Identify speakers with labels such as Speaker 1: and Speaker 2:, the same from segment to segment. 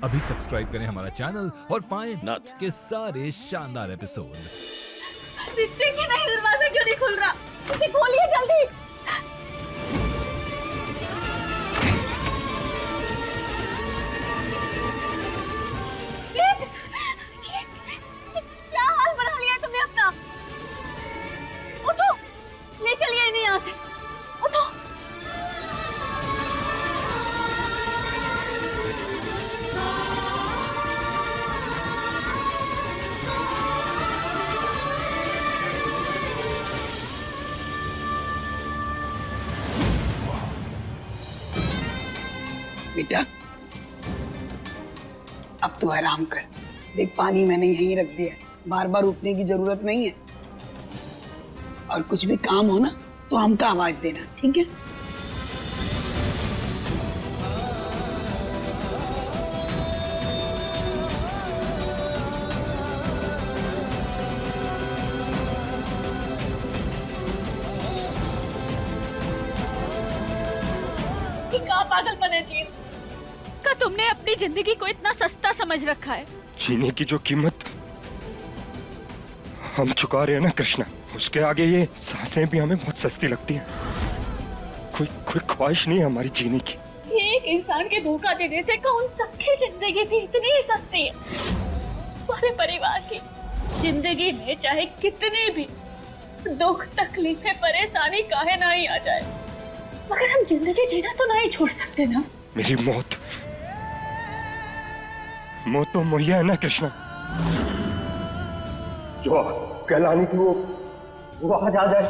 Speaker 1: अभी सब्सक्राइब करें हमारा चैनल और पाएं
Speaker 2: नाथ।
Speaker 1: के सारे शानदार एपिसोड्स।
Speaker 3: देखिए नहीं, दरवाजा क्यों नहीं खुल रहा? इसे खोलिए जल्दी। क्या हाल बना लिया तुमने अपना? उठो, ले चलिए इन्हें यहाँ से। उठो।
Speaker 4: बेटा अब तो आराम कर। देख पानी मैंने यहीं रख दिया है, बार बार उठने की जरूरत नहीं है। और कुछ भी काम हो ना तो हमको आवाज देना, ठीक है?
Speaker 3: क्या पागलपन है जीत का? तुमने अपनी जिंदगी को इतना सस्ता समझ रखा है।
Speaker 2: जीने की जो कीमत हम चुका रहे हैं ना कृष्णा, उसके आगे ये सांसें भी हमें बहुत सस्ती लगती हैं। कोई ख्वाहिश नहीं है हमारी जीने की।
Speaker 3: एक इंसान के धोखा देने से कौन सबकी जिंदगी भी इतनी सस्ती है? हमारे परिवार की जिंदगी में चाहे कितनी भी दुख तकलीफें परेशानी काहे ना ही आ जाए, मगर हम जिंदगी जीना तो नहीं छोड़ सकते ना।
Speaker 2: मेरी मौत तो मुहैया है ना कृष्णा। जो कहलानी थी वो आज आ जाए।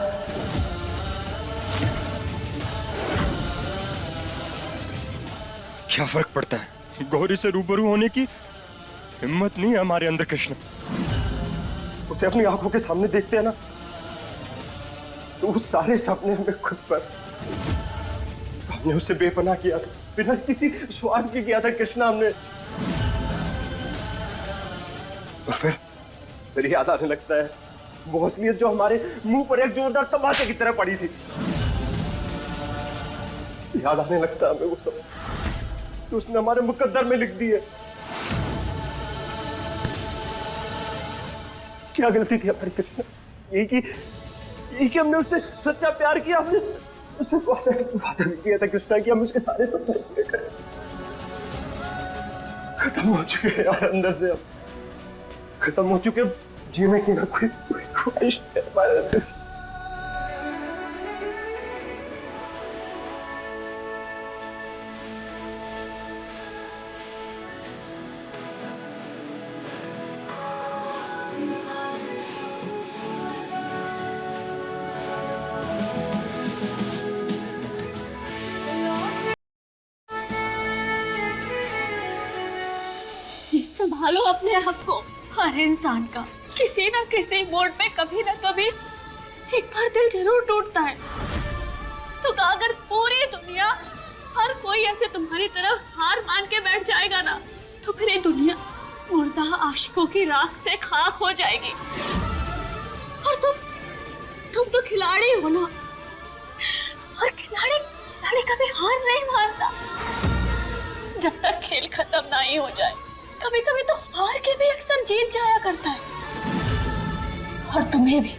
Speaker 2: क्या फर्क पड़ता है? गौरी से रूबरू होने की हिम्मत नहीं है हमारे अंदर कृष्ण। उसे अपनी आंखों के सामने देखते हैं ना तो उस सारे सपने में खुद पर हमने उसे बेपनाह किया था, बिना किसी स्वार्थ के किया था कृष्णा हमने। और फिर याद आने लगता है वो असलियत जो हमारे मुंह पर एक जोरदार तमाचे की तरह पड़ी थी। याद आने लगता है हमें वो सब तो उसने हमारे मुकद्दर में लिख दी है। क्या गलती थी हमारी कृष्णा? यही कि हमने उससे सच्चा प्यार किया, हमने उससे वादा भी किया था कृष्णा कि हम उसके सारे सपने पूरे करें। खत्म हो चुके हैं यार, अंदर से अब खत्म हो चुके। अब जीने की ना कोई ख्वाहिश है हमारे अंदर।
Speaker 3: संभालो अपने आप को। हर इंसान का किसी न किसी मोड़ पे कभी न कभी एक बार दिल जरूर टूटता है। तो अगर पूरी दुनिया हर कोई ऐसे तुम्हारी तरफ हार मान के बैठ जाएगा ना, तो फिर ये दुनिया मुर्दा आशिकों की राख से खाक हो जाएगी। और तुम तो खिलाड़ी हो ना, और खिलाड़ी कभी हार नहीं मानता। जब तक खेल खत्म नहीं हो जाए, कभी कभी तो हार के भी अक्सर जीत जाया करता है। और तुम्हें भी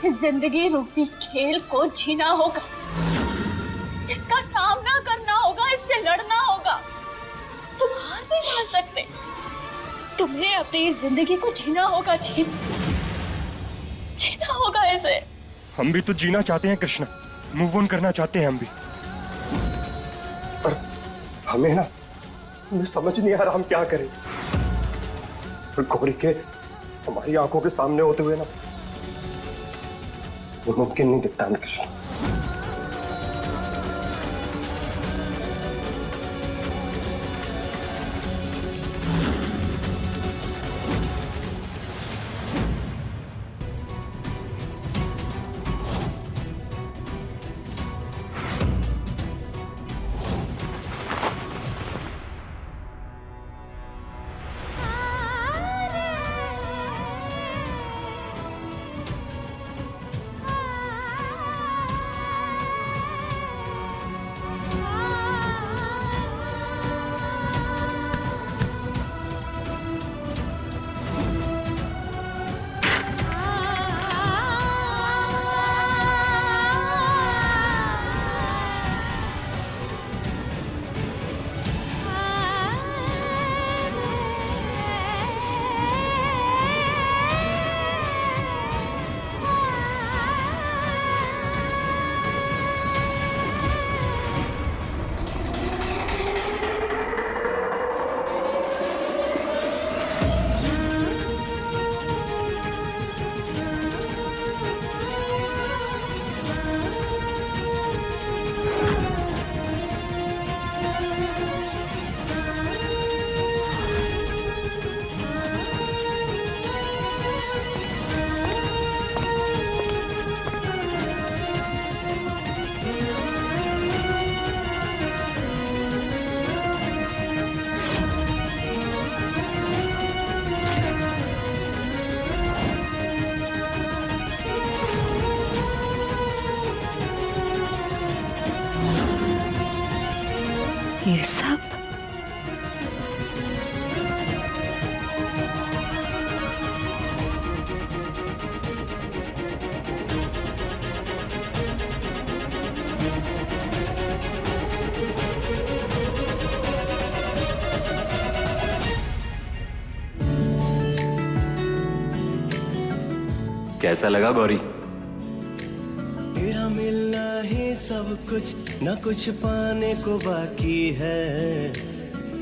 Speaker 3: इस जिंदगी रूपी खेल को जीना होगा, इसका सामना करना होगा, इससे लड़ना होगा। तुम हार नहीं मान सकते। तुम्हें अपनी इस जिंदगी को जीना होगा, जीना होगा इसे।
Speaker 2: हम भी तो जीना चाहते हैं कृष्णा, मूव ऑन करना चाहते हैं हम भी। पर हमें समझ नहीं आ रहा हम क्या करें। और गौरी के हमारी आंखों के सामने होते हुए ना वो मुमकिन नहीं दिखता ना कृष्ण। कैसा लगा गौरी?
Speaker 5: तेरा मिलना ही सब कुछ, न कुछ पाने को बाकी है।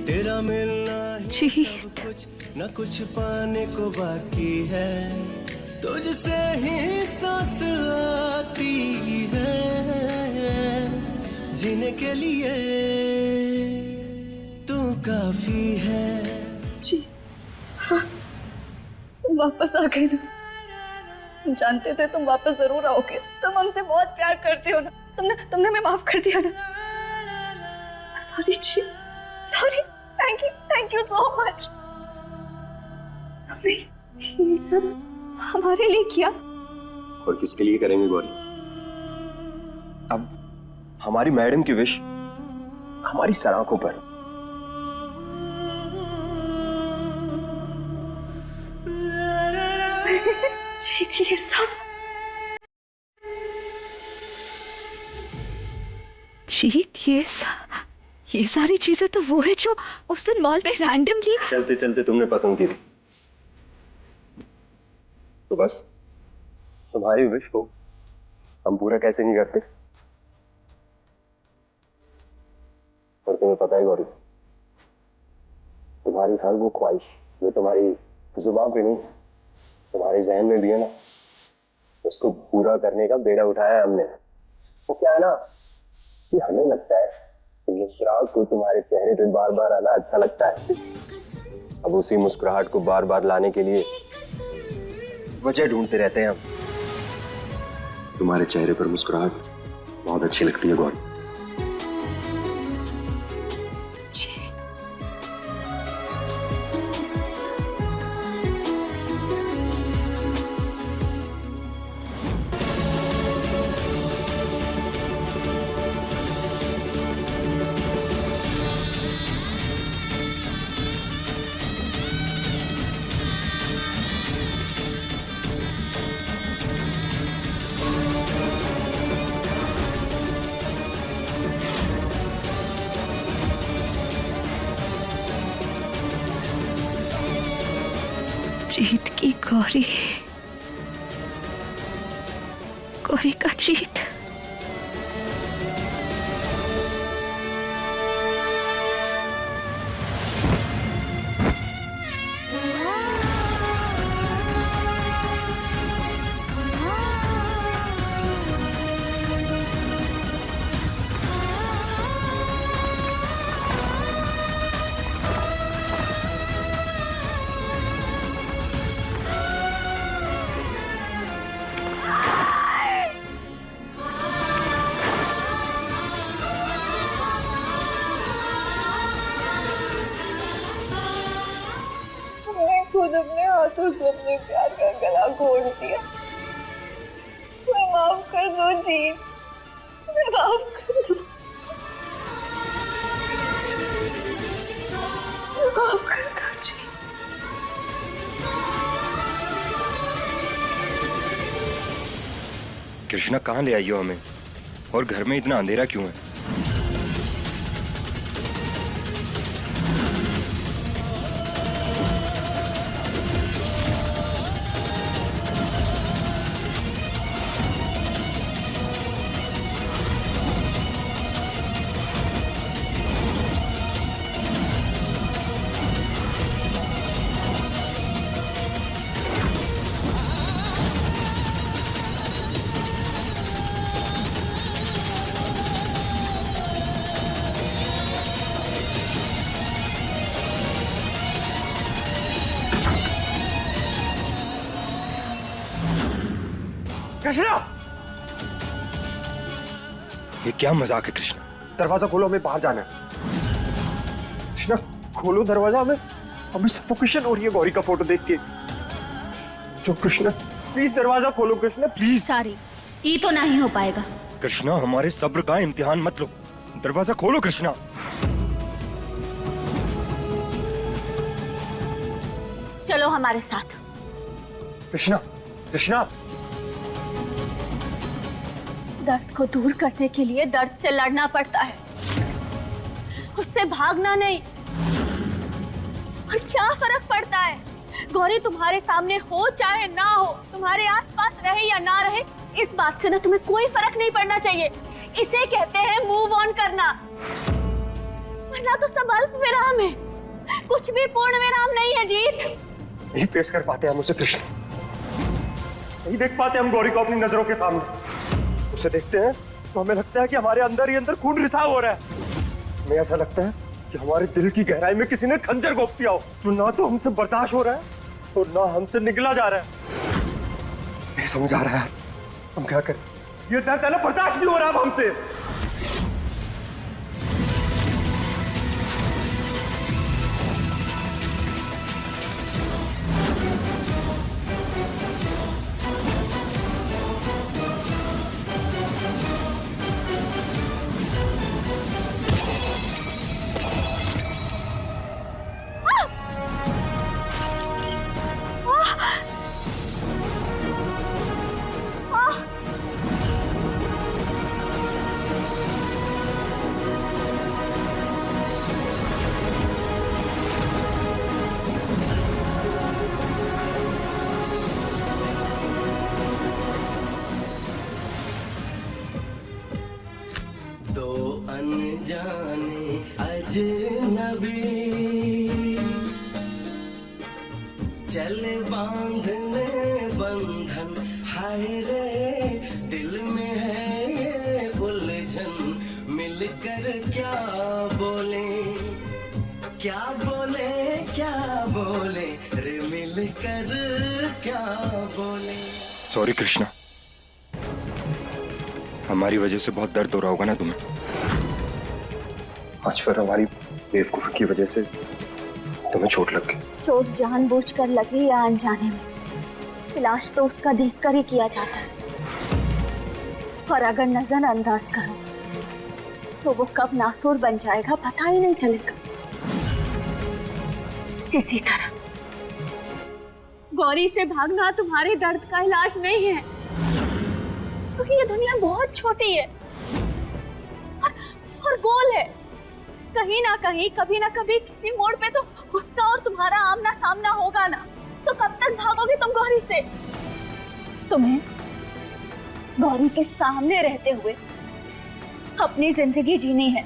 Speaker 5: तेरा मिलना ही सब कुछ, न कुछ पाने को बाकी है। तुझसे ही सांस आती है, जीने के लिए तू काफी है।
Speaker 3: जी हाँ, तुम वापस आ गए ना। हम जानते थे तुम वापस जरूर आओगे। तुम हमसे बहुत प्यार करते हो ना। तुमने हमें माफ कर दिया ना। Sorry ji, sorry. Thank you so much. तुमने ये सब हमारे लिए किया।
Speaker 2: और किसके लिए करेंगे गौरी? अब हमारी मैडम की विश हमारी सराखों पर।
Speaker 3: जीत ये सब जीत ये सारी चीजें तो वो है जो उस दिन मॉल में रैंडमली
Speaker 2: चलते चलते तुमने पसंद की थी, तो बस तुम्हारी विश को हम पूरा कैसे नहीं करते। और तुम्हें पता है गौरी, तुम्हारी हर वो ख्वाहिश जो तुम्हारी जुबान पे नहीं तुम्हारे जहन में भी है ना, उसको पूरा करने का बेड़ा उठाया है हमने। वो क्या है ना कि हमें लगता है कि मुस्कुराहट को तुम्हारे चेहरे पे बार बार आना अच्छा लगता है। अब उसी मुस्कुराहट को बार बार लाने के लिए वजह ढूंढते रहते हैं हम। तुम्हारे चेहरे पर मुस्कुराहट बहुत अच्छी लगती है गौरी।
Speaker 3: जीत की गौरी, गौरी का जीत। खुद अपने हाथों से अपने प्यार का गला घोट दिया। मैं माफ कर दो जीत, मैं माफ कर दो, माफ कर दो जीत।
Speaker 2: कृष्णा कहाँ ले आई हो हमें, और घर में इतना अंधेरा क्यों है? कृष्णा, ये क्या मजाक है? कृष्णा, दरवाजा खोलो, हमें बाहर जाना है। कृष्णा खोलो दरवाजा, हमें सफोकेशन हो रही है गौरी का फोटो देख के। जो कृष्णा प्लीज दरवाजा खोलो। कृष्णा प्लीज।
Speaker 3: सॉरी, ये तो नहीं हो पाएगा।
Speaker 2: कृष्णा हमारे सब्र का इम्तिहान मत लो, दरवाजा खोलो कृष्णा।
Speaker 3: चलो हमारे साथ।
Speaker 2: कृष्णा, कृष्णा
Speaker 3: दर्द को दूर करने के लिए दर्द से लड़ना पड़ता है, उससे भागना नहीं। और क्या फर्क पड़ता है गौरी तुम्हारे सामने हो चाहे ना हो, तुम्हारे आसपास रहे या ना रहे, इस बात से ना तुम्हें कोई फर्क नहीं पड़ना चाहिए। इसे कहते हैं मूव ऑन करना। वरना तो सब अल्प विराम है, कुछ भी पूर्ण विराम नहीं है जीत।
Speaker 2: नहीं पेश कर पाते हम उसे कृष्ण, नहीं देख पाते हम गौरी को अपनी नजरों के सामने। उसे देखते हैं तो हमें लगता है कि हमारे अंदर ही अंदर खून रिसाव हो रहा है। हमें ऐसा लगता है कि हमारे दिल की गहराई में किसी ने खंजर घोंप दिया हो, जो ना तो हमसे बर्दाश्त हो रहा है और ना हमसे निकला जा रहा है। नहीं समझ आ रहा है हम क्या करें। ये दर्द है ना, बर्दाश्त नहीं हो रहा अब हमसे।
Speaker 5: दो अनजाने अजनबी चले बांधने बंधन, हाय रे दिल में है ये उलझन। मिलकर क्या बोले, क्या बोले, क्या बोले रे, मिलकर क्या बोले।
Speaker 2: सॉरी कृष्णा, हमारी वजह से बहुत दर्द हो रहा होगा ना तुम्हें। आज फिर हमारी बेवकूफी की वजह से तुम्हें चोट लग गई।
Speaker 3: चोट जानबूझकर लगी या अनजाने में, इलाज तो उसका देखकर ही किया जाता है। और अगर नजरअंदाज करो तो वो कब नासूर बन जाएगा पता ही नहीं चलेगा। इसी तरह गौरी से भागना तुम्हारे दर्द का इलाज नहीं है, क्योंकि ये दुनिया बहुत छोटी है और गोल है। कहीं ना कहीं, कभी ना कभी, किसी मोड़ पे तो उसका और तुम्हारा आमना सामना होगा ना। तो कब तक भागोगे तुम गौरी से? तुम्हें गौरी के सामने रहते हुए अपनी जिंदगी जीनी है,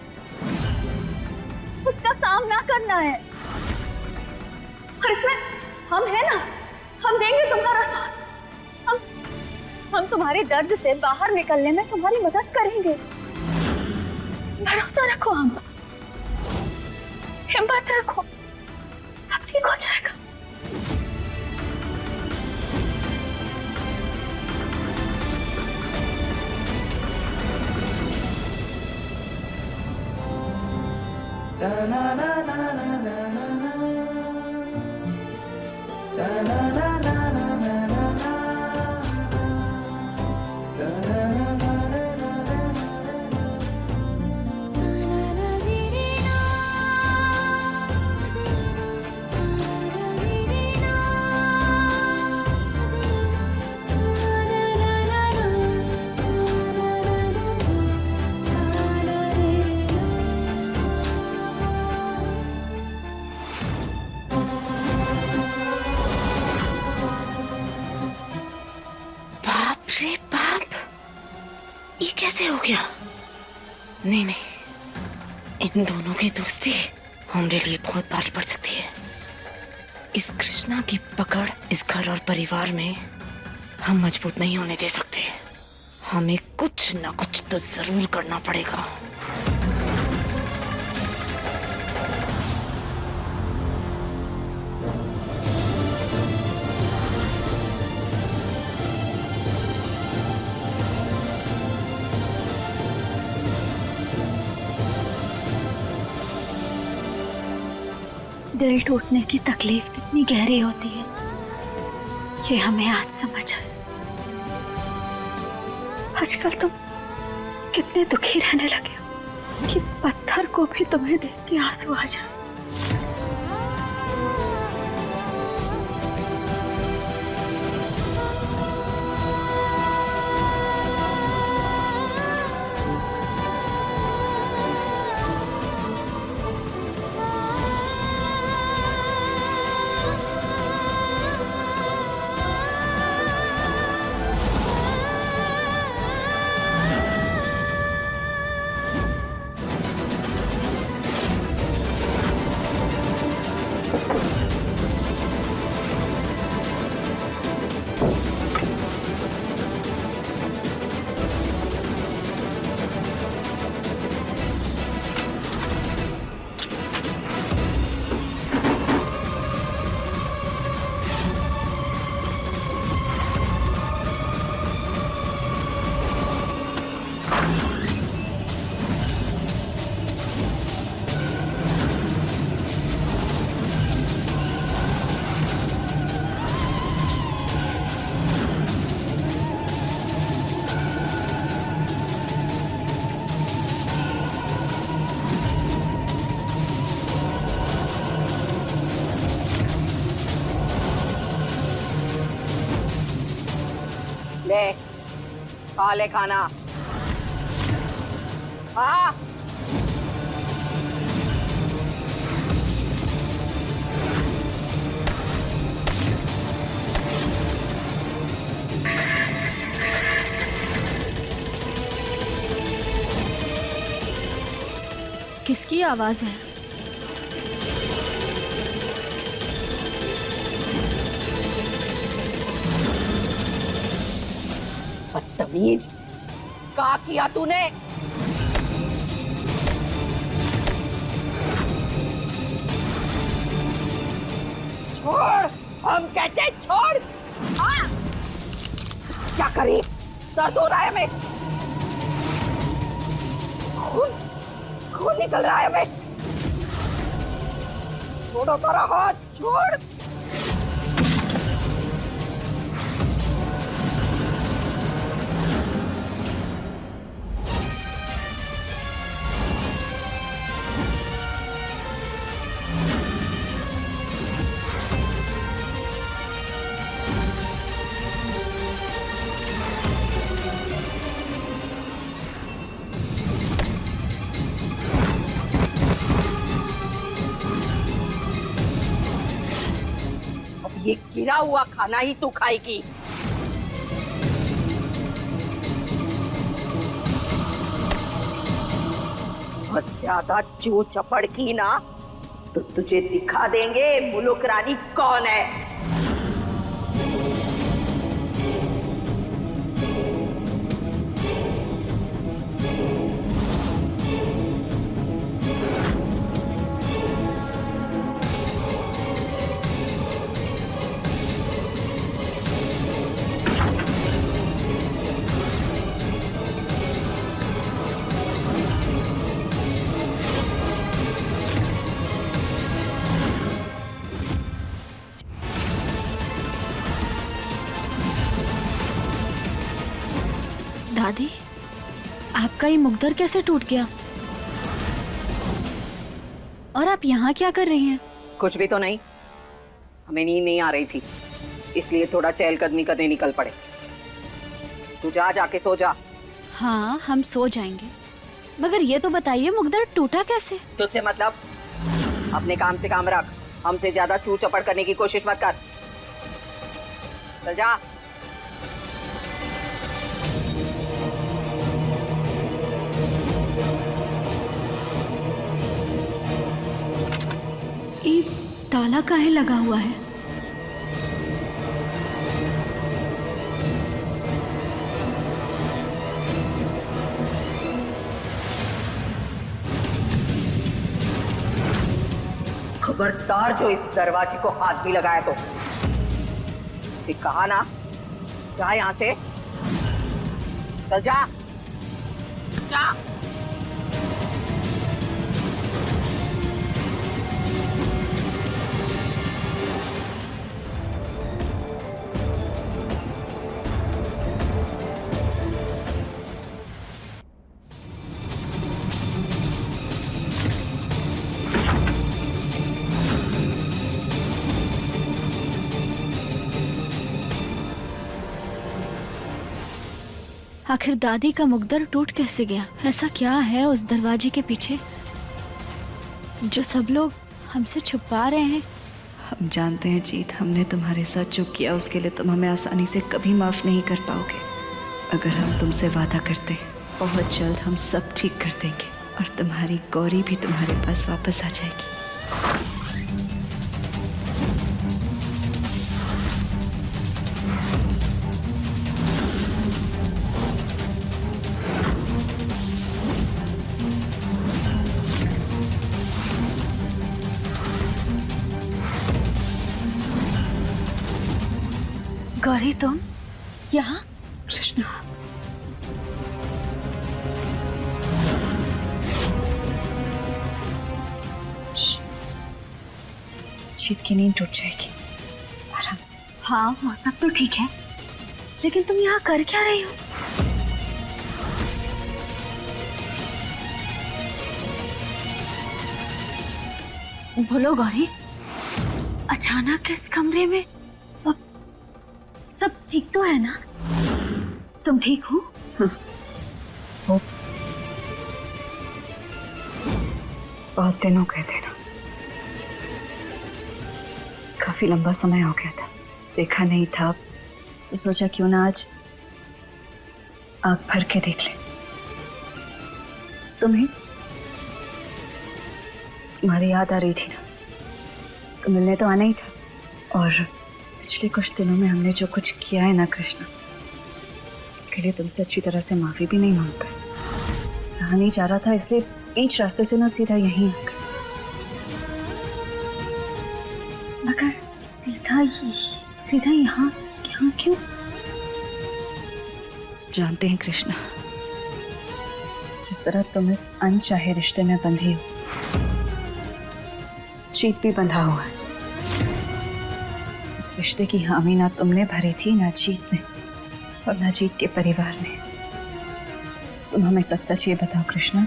Speaker 3: उसका सामना करना है। और इसमें हम है ना, हम देंगे तुम्हारा साथ। हम तुम्हारे दर्द से बाहर निकलने में तुम्हारी मदद करेंगे। भरोसा रखो, हम हिम्मत रखो, सब ठीक हो जाएगा।
Speaker 6: अरे बाप, ये कैसे हो गया? नहीं नहीं, इन दोनों की दोस्ती हमारे लिए बहुत भारी पड़ सकती है। इस कृष्णा की पकड़ इस घर और परिवार में हम मजबूत नहीं होने दे सकते। हमें कुछ ना कुछ तो जरूर करना पड़ेगा।
Speaker 3: दिल टूटने की तकलीफ कितनी गहरी होती है, ये हमें आज समझ आया। आजकल तुम कितने दुखी रहने लगे हो कि पत्थर को भी तुम्हें देख के आंसू आ जाए।
Speaker 6: ले खा ले खाना। हाँ
Speaker 3: किसकी आवाज है?
Speaker 6: बदतमीज, क्या किया तूने? छोड़, हम कहते हैं छोड़। हाँ। क्या करी? दर्द हो रहा है हमें, खून निकल रहा है हमें। छोड़ो तेरा हाथ, छोड़। ये गिरा हुआ खाना ही तू खाएगी। बहुत ज्यादा चू चपड़ की ना तो तुझे दिखा देंगे मुलुक रानी कौन है।
Speaker 3: दादी, आपका ये मुकद्दर कैसे टूट गया? और आप यहाँ क्या कर रही हैं?
Speaker 6: कुछ भी तो नहीं, हमें नींद नहीं आ रही थी इसलिए थोड़ा चहलकदमी करने निकल पड़े। तू जा, जाके सो जा।
Speaker 3: हाँ, हम सो जाएंगे, मगर ये तो बताइए मुकद्दर टूटा कैसे?
Speaker 6: तुझसे मतलब? अपने काम से काम रख, हमसे ज्यादा चू चपड़ करने की कोशिश मत कर। चल जा।
Speaker 3: ये ताला काहे लगा हुआ है?
Speaker 6: खबरदार जो इस दरवाजे को हाथ भी लगाया तो कहा ना, जा यहां से। चल जा, जा।
Speaker 3: आखिर दादी का मुकद्दर टूट कैसे गया? ऐसा क्या है उस दरवाजे के पीछे जो सब लोग हमसे छुपा रहे हैं?
Speaker 7: हम जानते हैं जीत, हमने तुम्हारे साथ जो किया उसके लिए तुम हमें आसानी से कभी माफ नहीं कर पाओगे। अगर हम तुमसे वादा करते हैं बहुत जल्द हम सब ठीक कर देंगे और तुम्हारी गौरी भी तुम्हारे पास वापस आ जाएगी।
Speaker 3: गौरी, तुम यहाँ?
Speaker 7: कृष्णा, जीत की नींद टूट जाएगी, आराम से।
Speaker 3: हाँ, वो सब तो ठीक है, लेकिन तुम यहाँ कर क्या रही हो? बोलो गौरी, अचानक इस कमरे में सब ठीक तो है ना? तुम ठीक हो?
Speaker 7: बहुत दिन हो गए थे ना, काफी लंबा समय हो गया था, देखा नहीं था, तो सोचा क्यों ना आज आंख भर के देख ले। तुम्हारी याद आ रही थी ना, तो मिलने तो आना ही था। और पिछले कुछ दिनों में हमने जो कुछ किया है ना कृष्णा, उसके लिए तुमसे अच्छी तरह से माफी भी नहीं मांग पाए। रहा नहीं जा रहा था, इसलिए बीच रास्ते से ना सीधा यहीं आ गए।
Speaker 3: मगर सीधा यहाँ क्यों?
Speaker 7: जानते हैं कृष्णा, जिस तरह तुम इस अनचाहे रिश्ते में बंधी हो, जीत भी बंधा हुआ है। इस रिश्ते की हामी ना तुमने भरी थी, ना जीत ने, और ना जीत के परिवार ने। तुम हमें सच सच ये बताओ कृष्णा,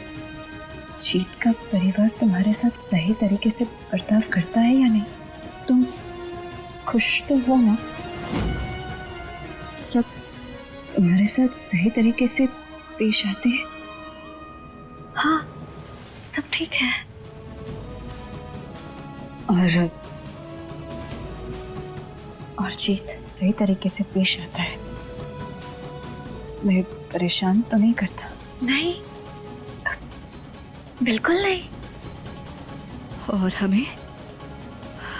Speaker 7: जीत का परिवार तुम्हारे साथ सही तरीके से बर्ताव करता है या नहीं? तुम खुश तो हो ना? सब तुम्हारे साथ सही तरीके से पेश आते हैं?
Speaker 3: हाँ, सब ठीक है।
Speaker 7: और जीत सही तरीके से पेश आता है, तुम्हें परेशान तो नहीं करता?
Speaker 3: नहीं, बिल्कुल नहीं।
Speaker 7: और हमें,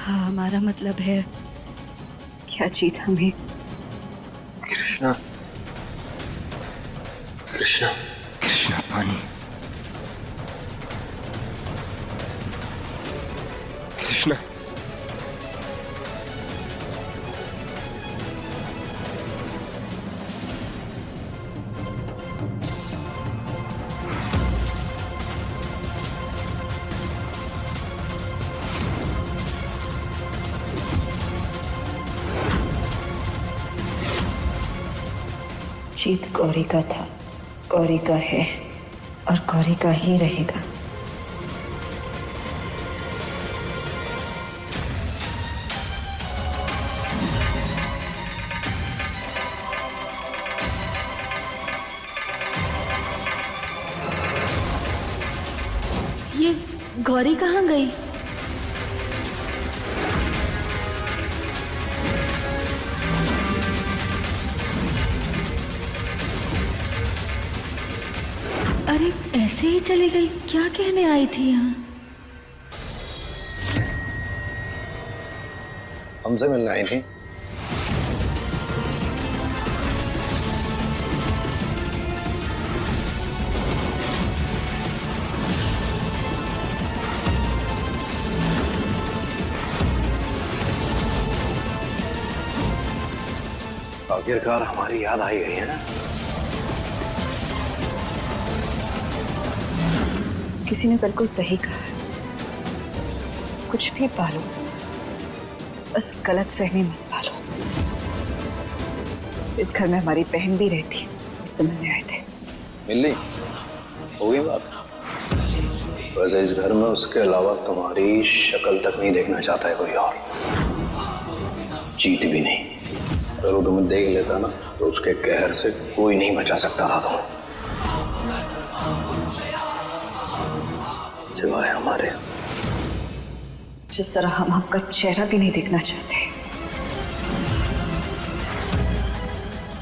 Speaker 7: हमारा मतलब है क्या जीत हमें?
Speaker 2: कृष्णा, कृष्णा, कृष्णा, पानी। कृष्णा,
Speaker 7: जीत गौरी का था, गौरी का है, और गौरी का ही रहेगा।
Speaker 3: ये गौरी कहाँ गई? अरे ऐसे ही चली गई? क्या कहने आई थी यहाँ?
Speaker 8: हमसे मिलने आई थी। आखिरकार हमारी याद आई गई है ना।
Speaker 7: किसी ने बिल्कुल सही कहा है, कुछ भी पालो, बस गलत फहमी मत पालो। इस घर में हमारी बहन भी रहती, उससे मिलने आए थे।
Speaker 8: मिल ली, हो गई बात। वैसे इस घर में उसके अलावा तुम्हारी शक्ल तक नहीं देखना चाहता है कोई और, जीत भी नहीं। अगर वो तुम्हें देख लेता ना, तो उसके कहर से कोई नहीं बचा सकता था तुम्हें, सिवाय हमारे।
Speaker 7: जिस तरह हम आपका चेहरा भी नहीं देखना चाहते।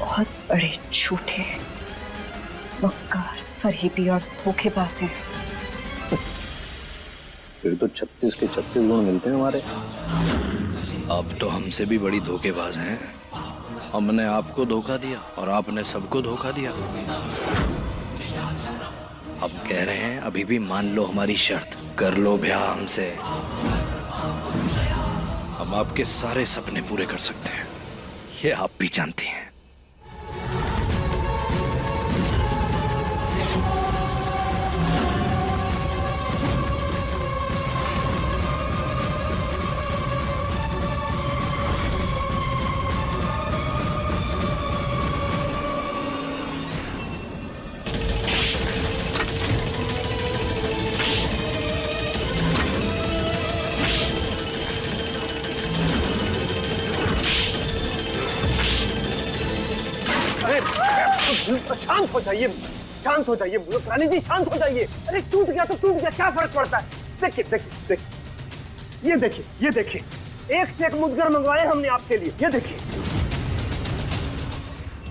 Speaker 7: बहुत बड़े झूठे, मक्कार, फरेबी और धोखेबाज हैं।
Speaker 8: फिर तो 36 के 36 गुण मिलते हैं हमारे।
Speaker 5: आप तो हमसे भी बड़ी धोखेबाज हैं। हमने आपको धोखा दिया और आपने सबको धोखा दिया। अब कह रहे हैं अभी भी मान लो हमारी शर्त, कर लो ब्याह हमसे। हम आपके सारे सपने पूरे कर सकते हैं, ये आप भी जानती हैं।
Speaker 2: शांत हो जाइए, शांत हो जाइए मुल्क रानी जी, शांत हो जाइए। अरे टूट गया तो टूट गया, क्या फर्क पड़ता है। देखिए देखिए देखिए, ये देखिए, ये देखिए, एक से एक मुद्गर मंगवाए हमने आपके लिए, ये देखिए।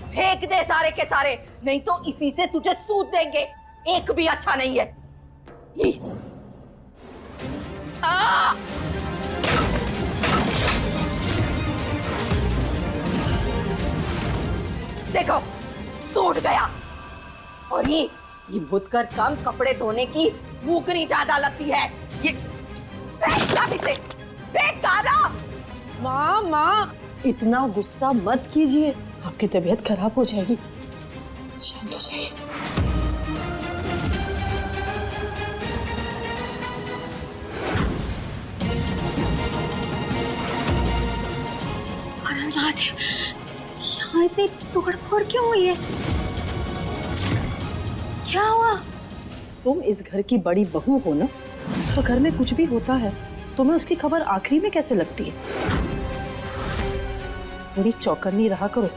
Speaker 6: फेंक दे सारे के सारे, नहीं तो इसी से तुझे सूद देंगे। एक भी अच्छा नहीं है। ये। देखो टूट गया। और ये मुदकर कम कपड़े धोने की फूकनी ज्यादा लगती है। ये फेंक चाबी से, फेंक कारा।
Speaker 9: माँ माँ, इतना गुस्सा मत कीजिए, आपकी तबीयत खराब हो जाएगी। शांत हो जाइए।
Speaker 3: महादेव, यहाँ इतनी तोड़फोड़ क्यों हुई है? क्या हुआ?
Speaker 9: तुम इस घर की बड़ी बहू हो ना, तो घर में कुछ भी होता है तुम्हें उसकी खबर आखिरी में कैसे लगती है? थोड़ी चौकन्नी रहा करो,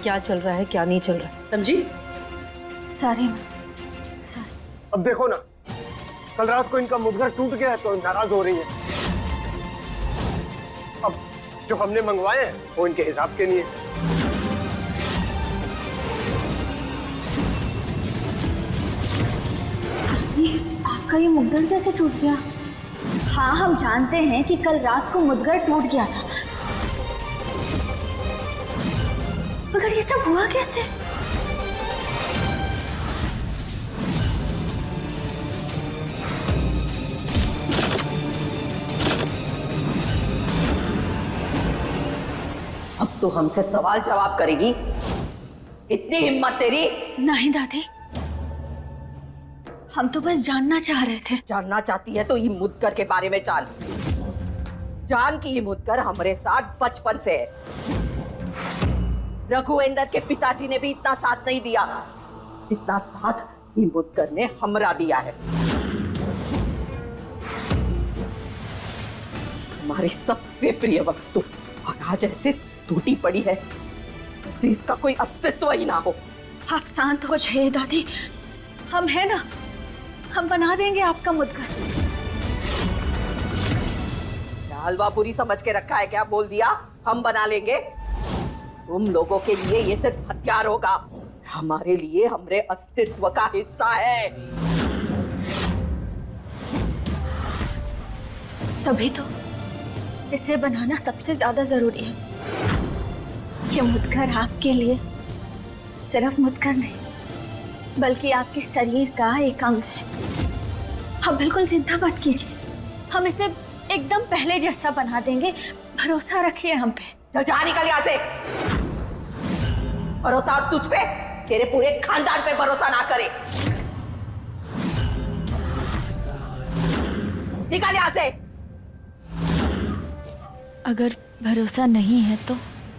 Speaker 9: क्या चल रहा है क्या नहीं चल रहा है, समझी?
Speaker 3: सॉरी माँ, सॉरी।
Speaker 2: अब देखो ना, कल रात को इनका मुद्गर टूट गया है तो नाराज हो रही है। अब जो हमने मंगवाए हैं वो इनके हिसाब के नहीं है।
Speaker 3: आपका ये मुद्गर कैसे टूट गया? हाँ, हम जानते हैं कि कल रात को मुद्गर टूट गया था, मगर ये सब हुआ कैसे?
Speaker 6: अब तो हमसे सवाल जवाब करेगी? इतनी हिम्मत तेरी?
Speaker 3: नहीं दादी, हम तो बस जानना चाह रहे थे।
Speaker 6: जानना चाहती है तो ये मुदकर के बारे में जान। जान कि ये मुदकर हमारे साथ बचपन से है। रघुवेंद्र के पिताजी ने भी इतना साथ नहीं दिया, इतना साथ ये मुदकर ने हमरा दिया है। हमारी सबसे प्रिय वस्तु, और आज ऐसे टूटी पड़ी है जैसे इसका कोई अस्तित्व ही ना हो।
Speaker 3: आप शांत हो जाइए दादी, हम हैं ना, हम बना देंगे आपका मुद्गर।
Speaker 6: क्या हलवा पूरी समझ के रखा है क्या? बोल दिया हम बना लेंगे। तुम लोगों के लिए ये सिर्फ हथियार होगा, हमारे लिए हमारे अस्तित्व का हिस्सा है।
Speaker 3: तभी तो इसे बनाना सबसे ज्यादा जरूरी है। ये मुद्गर आपके लिए सिर्फ मुद्गर नहीं, बल्कि आपके शरीर का एक अंग है। आप बिल्कुल चिंता मत कीजिए, हम इसे एकदम पहले जैसा बना देंगे, भरोसा रखिए हम पे।
Speaker 6: चल जा, निकल यहाँ से। भरोसा और तुझ पे, तेरे पूरे खानदान पे भरोसा ना करे। निकल यहाँ से।
Speaker 3: अगर भरोसा नहीं है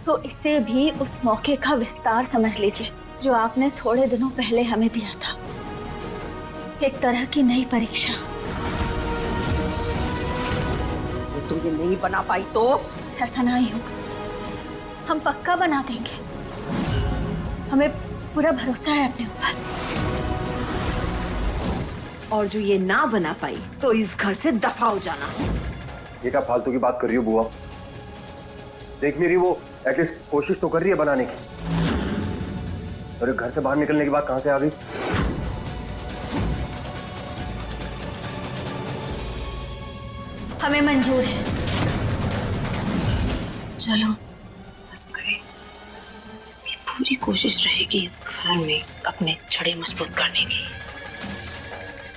Speaker 3: तो इसे भी उस मौके का विस्तार समझ लीजिए जो आपने थोड़े दिनों पहले हमें दिया था। एक तरह की नई परीक्षा।
Speaker 6: तू ये नहीं बना पाई तो?
Speaker 3: ऐसा नहीं होगा, हम पक्का बना देंगे। हमें पूरा भरोसा है अपने ऊपर।
Speaker 7: और जो ये ना बना पाई तो इस घर से दफा हो जाना।
Speaker 2: ये क्या फालतू की बात कर रही हो बुआ? देख मेरी, वो एटलीस्ट कोशिश तो कर रही है बनाने की, और घर से बाहर निकलने की बात कहां से आ गई?
Speaker 3: हमें मंजूर है।
Speaker 6: चलो बस गए। इसकी पूरी कोशिश रहेगी इस घर में अपने जड़ें मजबूत करने की,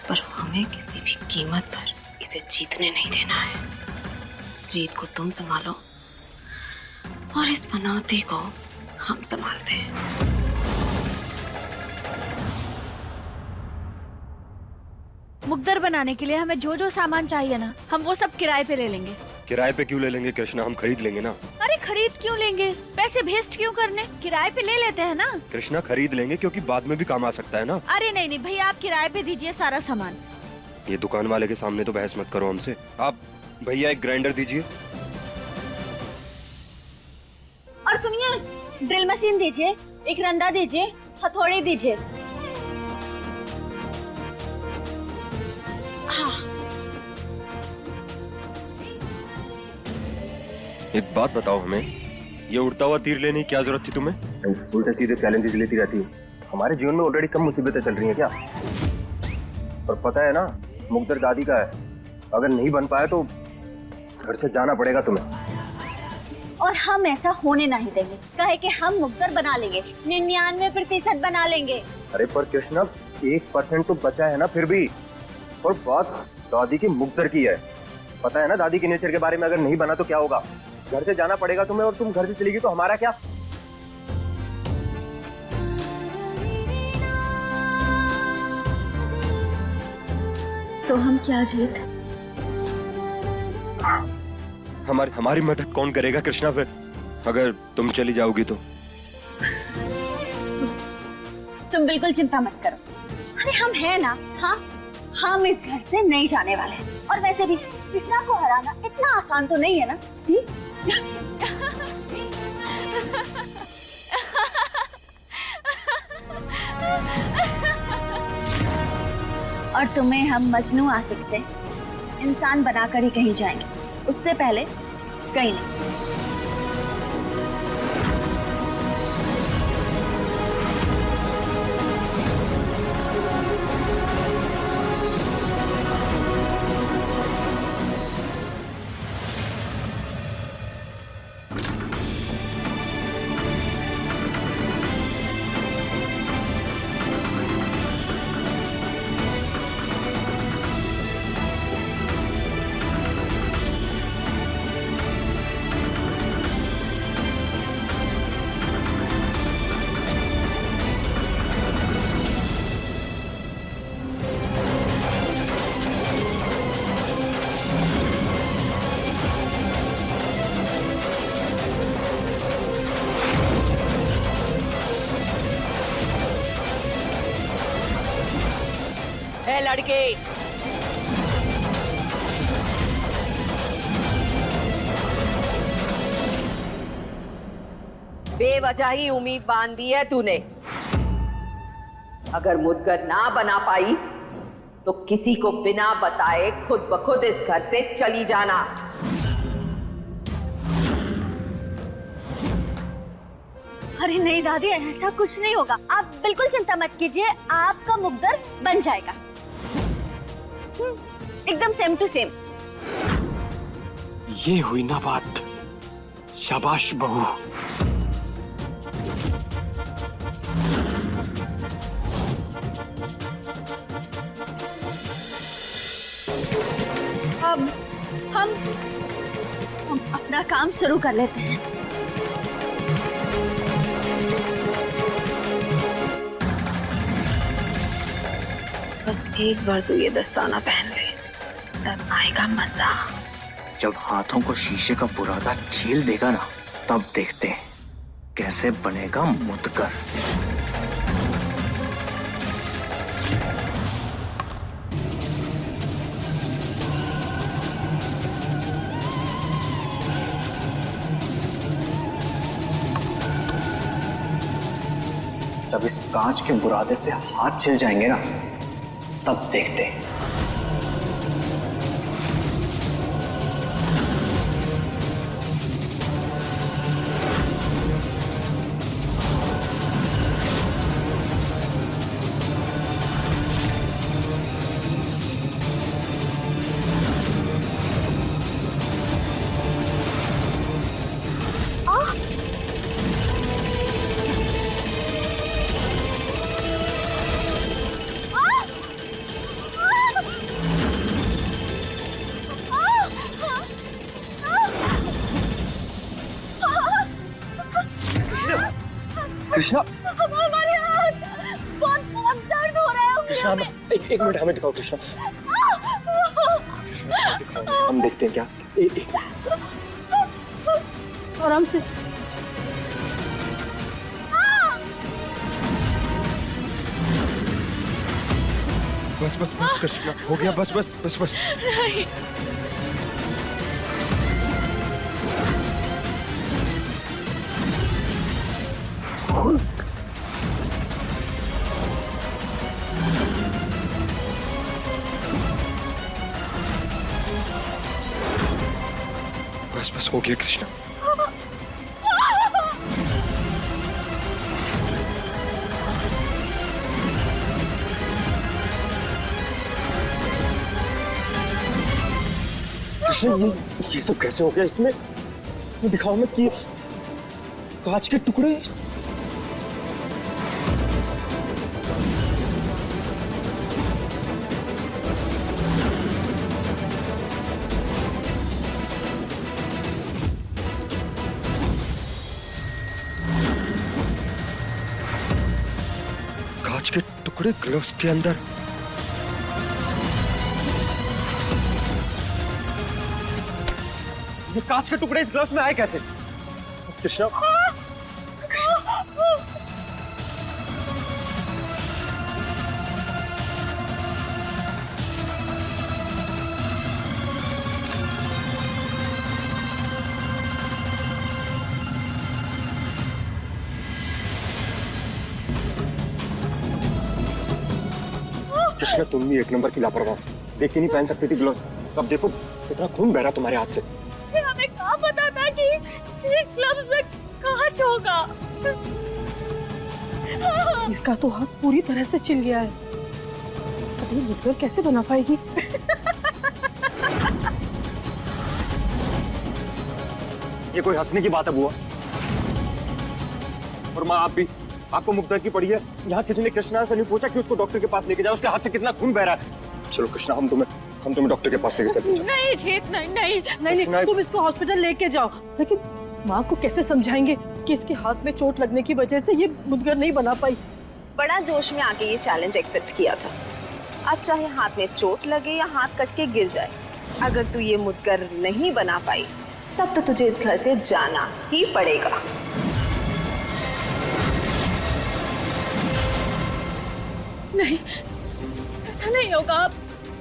Speaker 6: पर हमें किसी भी कीमत पर इसे जीतने नहीं देना है। जीत को तुम संभालो और इस पनौती को हम संभालते हैं।
Speaker 3: मुद्गर बनाने के लिए हमें जो जो सामान चाहिए ना, हम वो सब किराए पे ले लेंगे।
Speaker 2: किराए पे क्यों ले लेंगे कृष्णा, हम खरीद लेंगे ना।
Speaker 3: अरे खरीद क्यों लेंगे, पैसे वेस्ट क्यों करने, किराए पे ले लेते हैं ना।
Speaker 2: कृष्णा खरीद लेंगे क्योंकि बाद में भी काम आ सकता है ना।
Speaker 3: अरे नहीं नहीं भैया, आप किराए पे दीजिए सारा सामान।
Speaker 2: ये दुकान वाले के सामने तो बहस मत करो हमसे। आप भैया एक ग्राइंडर दीजिए।
Speaker 3: और सुनिए, ड्रिल मशीन दीजिए, एक रंदा दीजिए, हथौड़ी दीजिए। हाँ।
Speaker 2: एक बात बताओ हमें, ये उड़ता हुआ तीर लेने की क्या जरूरत थी तुम्हें? उल्टे सीधे चैलेंजेस लेती रहती हो। हमारे जीवन में ऑलरेडी कम मुसीबतें चल रही हैं क्या? और पता है ना, मुकद्दर दादी का है, अगर नहीं बन पाया तो घर से जाना पड़ेगा तुम्हें।
Speaker 3: और हम ऐसा होने नहीं देंगे, कहे कि हम मुकद्दर बना लेंगे, 99% बना लेंगे।
Speaker 2: अरे पर कृष्णा, 1% तो बचा है ना फिर भी। और बात दादी की मुकद्दर की है, पता है ना दादी के नेचर के बारे में, अगर नहीं बना तो क्या होगा? घर से जाना पड़ेगा तुम्हें, और तुम घर से चली गई तो हमारा क्या?
Speaker 3: तो हम क्या जीत?
Speaker 2: हमारी मदद कौन करेगा कृष्णा फिर, अगर तुम चली जाओगी तो?
Speaker 3: तुम बिल्कुल चिंता मत करो, अरे हम हैं ना। हाँ, हम इस घर से नहीं जाने वाले। और वैसे भी कृष्णा को हराना इतना आसान तो नहीं है ना। और तुम्हें हम मजनू आशिक से इंसान बनाकर ही कहीं जाएंगे, उससे पहले कहीं नहीं।
Speaker 6: ए लड़के, बेवजह ही उम्मीद बांध दी है तूने। अगर मुदगर ना बना पाई तो किसी को बिना बताए खुद ब खुद इस घर से चली जाना।
Speaker 3: अरे नहीं दादी, ऐसा कुछ नहीं होगा, आप बिल्कुल चिंता मत कीजिए, आपका मुकद्दर बन जाएगा एकदम सेम टू सेम।
Speaker 2: ये हुई ना बात, शाबाश बहू।
Speaker 3: अब हम अपना काम शुरू कर लेते हैं।
Speaker 6: बस एक बार तू ये दस्ताना पहन ले, तब आएगा मजा।
Speaker 8: जब हाथों को शीशे का बुरादा छील देगा ना, तब देखते हैं कैसे बनेगा मुदगर। जब इस कांच के बुरादे से हाथ छिल जाएंगे ना, तब देखते हैं।
Speaker 2: कृष्णा,
Speaker 3: हमारे हाथ बहुत बहुत दर्द हो रहा है।
Speaker 2: कृष्णा, एक मिनट हमें दिखाओ कृष्णा। हम देखते हैं क्या।
Speaker 9: आराम से।
Speaker 2: बस बस बस कृष्णा, हो गया, बस बस बस बस।
Speaker 3: नहीं।
Speaker 2: बस बस हो गया कृष्णा। कृष्णा ये सब कैसे हो गया? इसमें ये दिखाओ मत कि कांच के टुकड़े। कांच के टुकड़े ग्लव्स के अंदर। ये कांच के टुकड़े इस ग्लव्स में आए कैसे? कृष्णा कृष्णा तुम भी एक नंबर की लापरवाह। देख के नहीं पहन सकती थी ग्लव्स। अब देखो कितना खून बह रहा तुम्हारे हाथ से।
Speaker 3: हमें कहाँ पता था कि ये ग्लव्स में कांच होगा।
Speaker 9: इसका तो हाथ पूरी तरह से छिल गया है। अभी मुदगर कैसे बना पाएगी?
Speaker 2: ये कोई हंसने की बात है बुआ? और माँ आप भी, आपको मुग्धा की पड़ी है। यहाँ किसी ने कृष्णा से नहीं पूछा कि उसको डॉक्टर के पास लेके जाओ, उसके हाथ से कितना खून बह रहा है। चलो कृष्णा हम तुम्हें डॉक्टर के पास लेके चलते हैं।
Speaker 3: नहीं जीत, नहीं नहीं
Speaker 9: नहीं, तुम इसको हॉस्पिटल लेके जाओ। लेकिन माँ को कैसे समझाएंगे कि इसके हाथ में चोट लगने की वजह से ये मुदगर नहीं बना पाई?
Speaker 6: बड़ा जोश में आके ये चैलेंज एक्सेप्ट किया था। अब चाहे हाथ में चोट लगे या हाथ कट के गिर जाए, अगर तू ये मुदगर नहीं बना पाई तब तो तुझे इस घर से जाना ही पड़ेगा।
Speaker 3: नहीं, ऐसा नहीं होगा। आप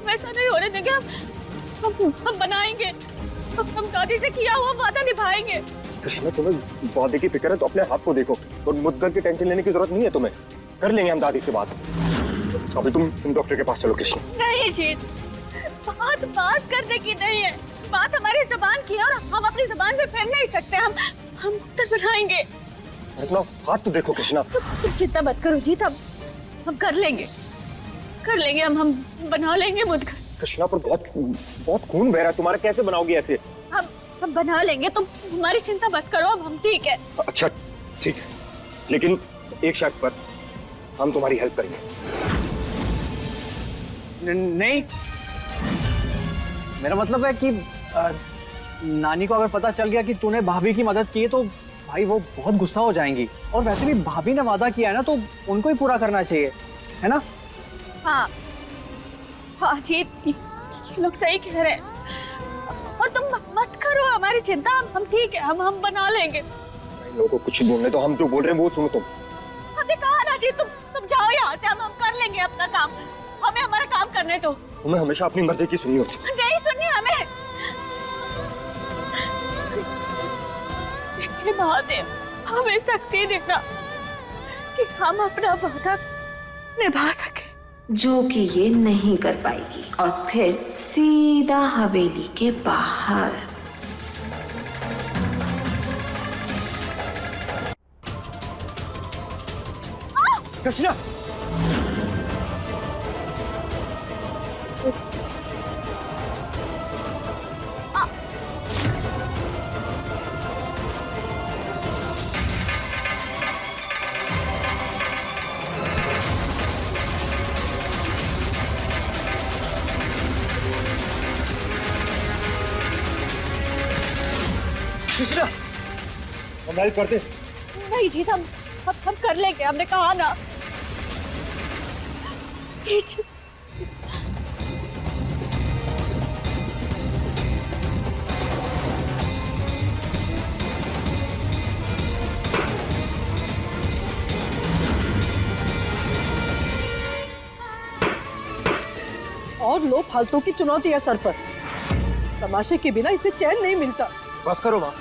Speaker 3: वैसा नहीं होने देंगे। हम बनाएंगे। हम दादी से किया हुआ वादा निभाएंगे।
Speaker 2: कृष्णा तुम्हें वादे की फिक्र है तो अपने हाथ को देखो और मुद्दर की टेंशन लेने की जरूरत नहीं है तुम्हें। कर लेंगे हम दादी से बात। अभी तुम डॉक्टर के पास चलो कृष्णा।
Speaker 3: नहीं जीत, बात करने की नहीं है। बात हमारी जुबान की है और हम अपनी जुबान से फेर नहीं सकते। हम मुद्दर बनाएंगे।
Speaker 2: अपना हाथ तो देखो कृष्णा।
Speaker 3: तुम चिंता मत करो जीत, हम कर लेंगे। हम बना लेंगे मुद्दर।
Speaker 2: कृष्णा पर बहुत खून बह रहा है तुम्हारा, कैसे बनाओगी ऐसे?
Speaker 3: हम बना लेंगे, तुम हमारी चिंता मत करो। अब हम ठीक है।
Speaker 2: अच्छा ठीक है, लेकिन एक शर्त पर हम तुम्हारी हेल्प करेंगे।
Speaker 10: नहीं, मेरा मतलब है कि नानी को अगर पता चल गया कि तूने भाभी की मदद की है तो भाई वो बहुत गुस्सा हो जाएंगी। और वैसे भी भाभी ने वादा किया है ना, तो उनको ही पूरा करना चाहिए, है ना?
Speaker 3: हाँ जीत, ये लोग सही कह रहे हैं। और तुम मत करो हमारी चिंता। हम ठीक है। हम बना लेंगे।
Speaker 2: लोगों को कुछ बोलने तो, हम जो बोल रहे हैं वो सुनो तुम।
Speaker 3: हमने कहा ना जीत, तुम जाओ यहाँ से। हम कर लेंगे अपना काम। हमें हमारा काम करने दो।
Speaker 2: तुम्हें हमेशा अपनी मर्जी की सुनी होती।
Speaker 3: नहीं सुननी हमें। हे महादेव, हमें शक्ति देना कि हम अपना वादा निभा सके,
Speaker 6: जो कि ये नहीं कर पाएगी। और फिर सीधा हवेली के बाहर।
Speaker 2: कृष्णा कृष्णा हम हेल्प करते।
Speaker 3: नहीं जीत, हम कर लेंगे। हमने कहा ना।
Speaker 9: और लो फालतू की चुनौती है सर पर। तमाशे के बिना इसे चैन नहीं मिलता।
Speaker 2: बस करो माँ,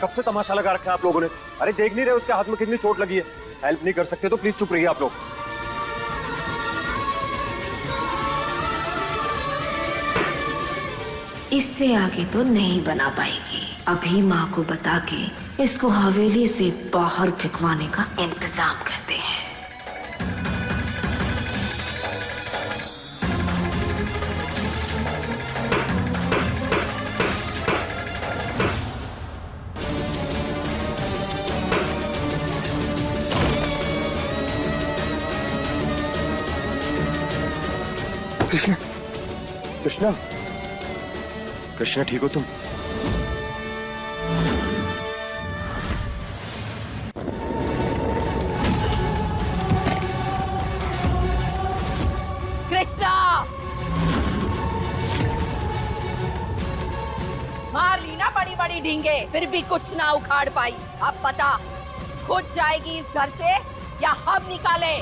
Speaker 2: कब से तमाशा लगा रखा है आप लोगों ने? अरे देख नहीं रहे उसके हाथ में कितनी चोट लगी है? हेल्प नहीं कर सकते तो प्लीज चुप रहिए आप लोग।
Speaker 6: इससे आगे तो नहीं बना पाएगी। अभी माँ को बता के इसको हवेली से बाहर फेंकवाने का इंतजाम करते हैं।
Speaker 2: कृष्णा, कृष्णा, कृष्णा, ठीक हो तुम?
Speaker 11: कृष्णा, मार ली ना बड़ी बड़ी ढींगे, फिर भी कुछ ना उखाड़ पाई। अब पता खुद जाएगी इस घर से या हम निकाले?